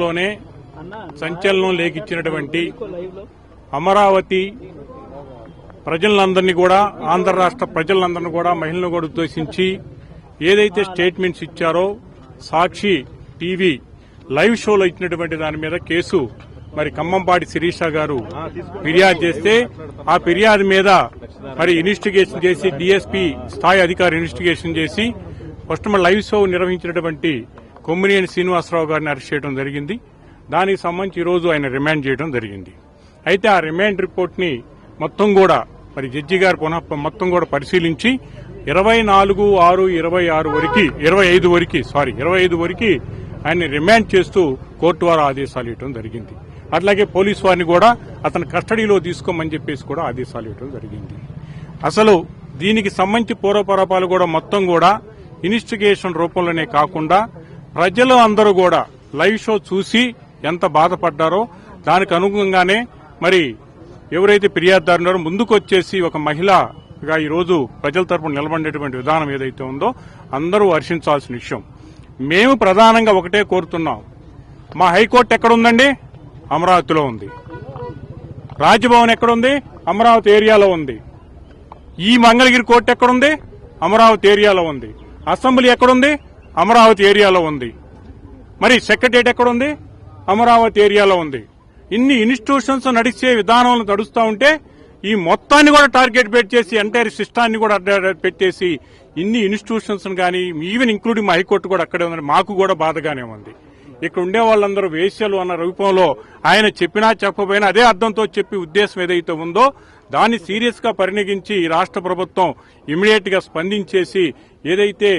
లోనే సంచలనం లేకిచ్చినటువంటి అమరావతి ప్రజలందరినీ కూడా ఆంధ్ర రాష్ట్ర ప్రజలందరినీ కూడా మహిళలను కూడా ఉద్దేశించి ఏదైతే స్టేట్మెంట్స్ ఇచ్చారో సాక్షి టీవీ లైవ్ షోలో ఇచ్చినటువంటి దాని మీద కేసు మరి ఖమ్మంపాటి శిరీష గారు ఫిర్యాదు చేస్తే ఆ ఫిర్యాదు మీద మరి ఇన్వెస్టిగేషన్ చేసి డీఎస్పీ స్థాయి అధికారి ఇన్వెస్టిగేషన్ చేసి ఫస్ట్ లైవ్ షో నిర్వహించినటువంటి కొమ్మినేని శ్రీనివాసరావు గారిని అరెస్ట్ చేయడం జరిగింది. దానికి సంబంధించి ఈ రోజు ఆయన రిమాండ్ చేయడం జరిగింది. అయితే ఆ రిమాండ్ రిపోర్ట్ ని మొత్తం కూడా మరి జడ్జి గారు మొత్తం కూడా పరిశీలించి 25 వరకు ఆయన్ని రిమాండ్ చేస్తూ కోర్టు వారు ఆదేశాలు ఇవ్వడం జరిగింది. అట్లాగే పోలీసు వారిని కూడా అతని కస్టడీలో తీసుకోమని చెప్పేసి కూడా ఆదేశాలు ఇవ్వడం జరిగింది. అసలు దీనికి సంబంధించి పూర్వపరాపాలు కూడా మొత్తం కూడా ఇన్వెస్టిగేషన్ రూపంలోనే కాకుండా ప్రజలు అందరూ కూడా లైవ్ షో చూసి ఎంత బాధపడ్డారో దానికి అనుగుణంగానే మరి ఎవరైతే ఫిర్యాదుదారు ఉన్నారో ముందుకు వచ్చేసి ఒక మహిళగా ఈ రోజు ప్రజల తరపున నిలబడేటువంటి విధానం ఏదైతే ఉందో అందరూ హర్షించాల్సిన విషయం. మేము ప్రధానంగా ఒకటే కోరుతున్నాం, మా హైకోర్టు ఎక్కడుందండి? అమరావతిలో ఉంది. రాజ్భవన్ ఎక్కడుంది? అమరావతి ఏరియాలో ఉంది. ఈ మంగళగిరి కోర్టు ఎక్కడుంది? అమరావతి ఏరియాలో ఉంది. అసెంబ్లీ ఎక్కడుంది? అమరావతి ఏరియాలో ఉంది. మరి సెక్రటరియట్ ఎక్కడుంది? అమరావతి ఏరియాలో ఉంది. ఇన్ని ఇన్స్టిట్యూషన్స్ నడిచే విధానంలో నడుస్తూ ఉంటే ఈ మొత్తాన్ని కూడా టార్గెట్ పెట్టేసి ఎంటైర్ సిస్టాన్ని కూడా పెట్టేసి ఇన్ని ఇన్స్టిట్యూషన్స్ కానీ ఈవెన్ ఇంక్లూడింగ్ మా హైకోర్టు కూడా అక్కడే ఉందని మాకు కూడా బాధగానే ఉంది. ఇక్కడ ఉండే వాళ్ళందరూ వేశ్యలు అన్న రూపంలో ఆయన చెప్పినా చెప్పబోయినా అదే అర్థంతో చెప్పి ఉద్దేశం ఏదైతే ఉందో దాన్ని సీరియస్ గా పరిగణించి రాష్ట్ర ప్రభుత్వం ఇమీడియట్ గా స్పందించేసి ఏదైతే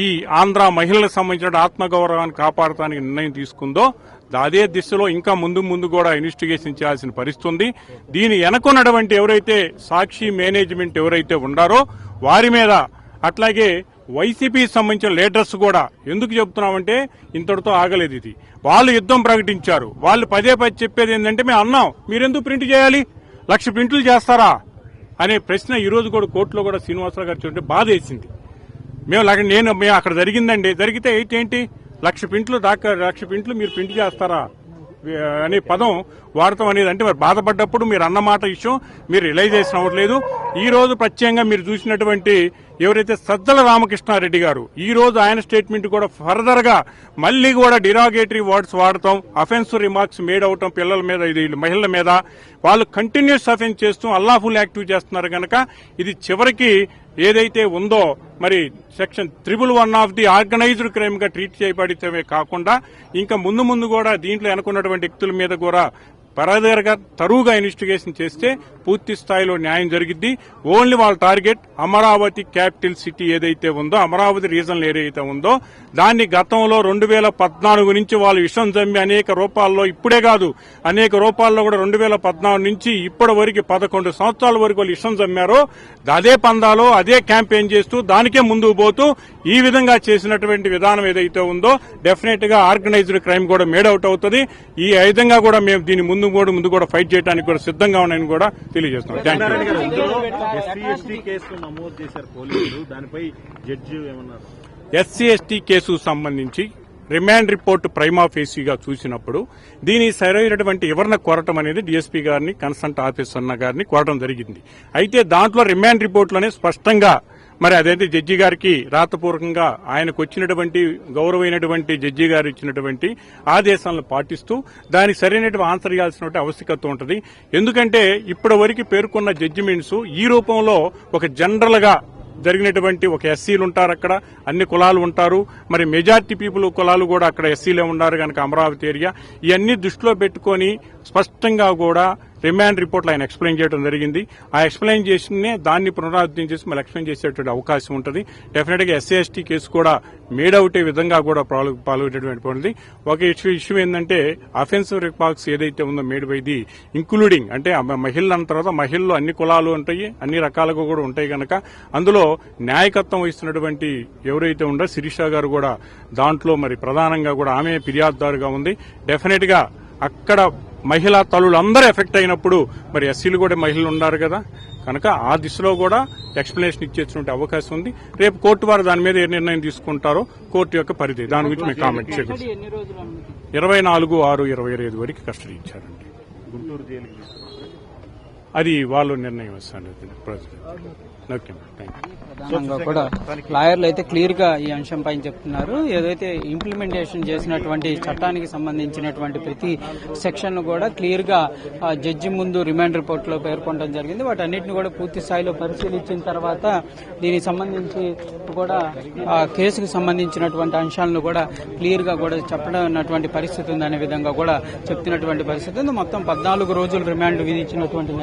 ఈ ఆంధ్ర మహిళలకు సంబంధించిన ఆత్మగౌరవాన్ని కాపాడటానికి నిర్ణయం తీసుకుందో అదే దిశలో ఇంకా ముందు కూడా ఇన్వెస్టిగేషన్ చేయాల్సిన పరిస్థితి ఉంది. దీని వెనకున్నటువంటి ఎవరైతే సాక్షి మేనేజ్మెంట్ ఎవరైతే ఉండారో వారి మీద అట్లాగే వైసీపీకి సంబంధించిన లీడర్స్ కూడా ఎందుకు చెబుతున్నామంటే ఇంతటితో ఆగలేదు. ఇది వాళ్ళు యుద్ధం ప్రకటించారు. వాళ్ళు పదే చెప్పేది ఏంటంటే మేము అన్నాం మీరెందుకు ప్రింట్ చేయాలి, 1,00,000 ప్రింట్లు చేస్తారా అనే ప్రశ్న ఈ రోజు కూడా కోర్టులో కూడా శ్రీనివాసరావు గారు చూడండి బాధ వేసింది. మేము అక్కడ జరిగిందండి, జరిగితే ఏంటి 1,00,000 ప్రింట్లు దాకా 1,00,000 ప్రింట్లు మీరు ప్రింట్ చేస్తారా అనే పదం వాడటం అనేది అంటే మరి బాధపడ్డప్పుడు మీరు అన్నమాట విషయం మీరు రియలైజేషన్ అవ్వట్లేదు. ఈ రోజు ప్రత్యేకంగా మీరు చూసినటువంటి ఎవరైతే సజ్జల రామకృష్ణారెడ్డి గారు ఈ రోజు ఆయన స్టేట్మెంట్ కూడా ఫర్దర్ గా మళ్లీ కూడా డిరాగేటరీ వర్డ్స్ వాడటం, అఫెన్సివ్ రిమార్క్స్ మేడ్ అవటం, పిల్లల మీద ఇది మహిళల మీద వాళ్ళు కంటిన్యూస్ అఫెన్స్ చేస్తూ అల్లాఫుల్ యాక్టివ్ చేస్తున్నారు కనుక ఇది చివరికి ఏదైతే ఉందో మరి section 111 of the organised crime గా ట్రీట్ చేయబడితే కాకుండా ఇంకా ముందు కూడా దీంట్లో అనుకున్నటువంటి వ్యక్తుల మీద కూడా పరదరగా తరువుగా ఇన్వెస్టిగేషన్ చేస్తే పూర్తి స్థాయిలో న్యాయం జరిగిద్ది. ఓన్లీ వాళ్ళ టార్గెట్ అమరావతి క్యాపిటల్ సిటీ ఏదైతే ఉందో అమరావతి రీజన్ ఏదైతే ఉందో దాన్ని గతంలో 2014 నుంచి వాళ్ళు విషం జమ్మి అనేక రూపాల్లో ఇప్పుడే కాదు అనేక రూపాల్లో కూడా 2014 నుంచి ఇప్పటి వరకు 11 సంవత్సరాల వరకు వాళ్ళు విషం జమ్మారో అదే పందాలో అదే క్యాంపెయిన్ చేస్తూ దానికే ముందుకు పోతూ ఈ విధంగా చేసినటువంటి విధానం ఏదైతే ఉందో డెఫినెట్ గా ఆర్గనైజ్డ్ క్రైమ్ కూడా మేడ్ అవుట్ అవుతుంది. ఈ విధంగా కూడా మేము దీన్ని ముందు కూడా ఫైట్ చేయడానికి కూడా సిద్ధంగా ఉన్నాయని కూడా తెలియజేస్తున్నాం. ఎస్సీ ఎస్టీ కేసుకు సంబంధించి రిమాండ్ రిపోర్టు ప్రైమా ఫేసీగా చూసినప్పుడు దీని సరైనటువంటి వివరణ కోరటం అనేది డీఎస్పీ గారిని కన్సల్ట్ ఆఫీసర్ గారిని కోరడం జరిగింది. అయితే దాంట్లో రిమాండ్ రిపోర్టులోనే స్పష్టంగా మరి అదైతే జడ్జి గారికి రాతపూర్వకంగా ఆయనకు వచ్చినటువంటి గౌరవమైనటువంటి జడ్జి గారు ఇచ్చినటువంటి ఆదేశాలను పాటిస్తూ దానికి సరైనటువంటి ఆన్సర్ ఇవ్వాల్సినటువంటి ఆవశ్యకత ఉంటుంది. ఎందుకంటే ఇప్పటి వరకు పేర్కొన్న జడ్జిమెంట్స్ ఈ రూపంలో ఒక జనరల్ గా జరిగినటువంటి ఒక ఎస్సీలు ఉంటారు, అక్కడ అన్ని కులాలు ఉంటారు, మరి మెజార్టీ పీపుల్ కులాలు కూడా అక్కడ ఎస్సీలే ఉన్నారు కనుక అమరావతి ఏరియా ఇవన్నీ దృష్టిలో పెట్టుకుని స్పష్టంగా కూడా రిమాండ్ రిపోర్ట్లో ఆయన ఎక్స్ప్లెయిన్ చేయడం జరిగింది. ఆ ఎక్స్ప్లెయిన్ చేసిన దాన్ని పునరావృతం చేసి మళ్ళీ ఎక్స్ప్లెయిన్ చేసేటువంటి అవకాశం ఉంటుంది. డెఫినెట్ గా ఎస్సీ ఎస్టీ కేసు కూడా మేడ్ అవుట్ విధంగా కూడా పాల్గొనేటువంటి ఒక ఇష్యూ ఏంటంటే అఫెన్సివ్ రిమార్క్స్ ఏదైతే ఉందో మేడ్ బై ది ఇంక్లూడింగ్ అంటే మహిళలు అన్న తర్వాత మహిళలు అన్ని కులాలు ఉంటాయి, అన్ని రకాలుగా కూడా ఉంటాయి కనుక అందులో న్యాయకత్వం వహిస్తున్నటువంటి ఎవరైతే ఉందో శిరీష గారు కూడా దాంట్లో మరి ప్రధానంగా కూడా ఆమె ఫిర్యాదుదారుగా ఉంది. డెఫినెట్ గా అక్కడ మహిళా తల్లులు అందరూ ఎఫెక్ట్ అయినప్పుడు మరి ఎస్సీలు కూడా మహిళలు ఉన్నారు కదా కనుక ఆ దిశలో కూడా ఎక్స్ప్లెనేషన్ ఇచ్చేటువంటి అవకాశం ఉంది. రేపు కోర్టు వారు దాని మీద ఏ నిర్ణయం తీసుకుంటారో కోర్టు యొక్క పరిధి, దాని గురించి మేము కామెంట్ చేయగలం. 24/6/25 వరకు కస్టడీ ఇచ్చారండి. గుంటూరు జైలుకి అది వాళ్ళు నిర్ణయం ఇస్తాను ప్రెసిడెంట్. Okay, thank you. ప్రధానంగా కూడా లాయర్లు అయితే క్లియర్ గా ఈ అంశంపై చెప్తున్నారు. ఏదైతే ఇంప్లిమెంటేషన్ చేసినటువంటి చట్టానికి సంబంధించినటువంటి ప్రతి సెక్షన్ ను కూడా క్లియర్ గా జడ్జి ముందు రిమాండ్ రిపోర్ట్ లో పేర్కొనడం జరిగింది. వాటన్నిటిని కూడా పూర్తి స్థాయిలో పరిశీలించిన తర్వాత దీనికి సంబంధించి కూడా కేసుకు సంబంధించినటువంటి అంశాలను కూడా క్లియర్ గా కూడా చెప్పడం పరిస్థితి ఉందనే విధంగా కూడా చెప్తున్నటువంటి పరిస్థితి ఉంది. మొత్తం 14 రోజులు రిమాండ్ విధించినటువంటి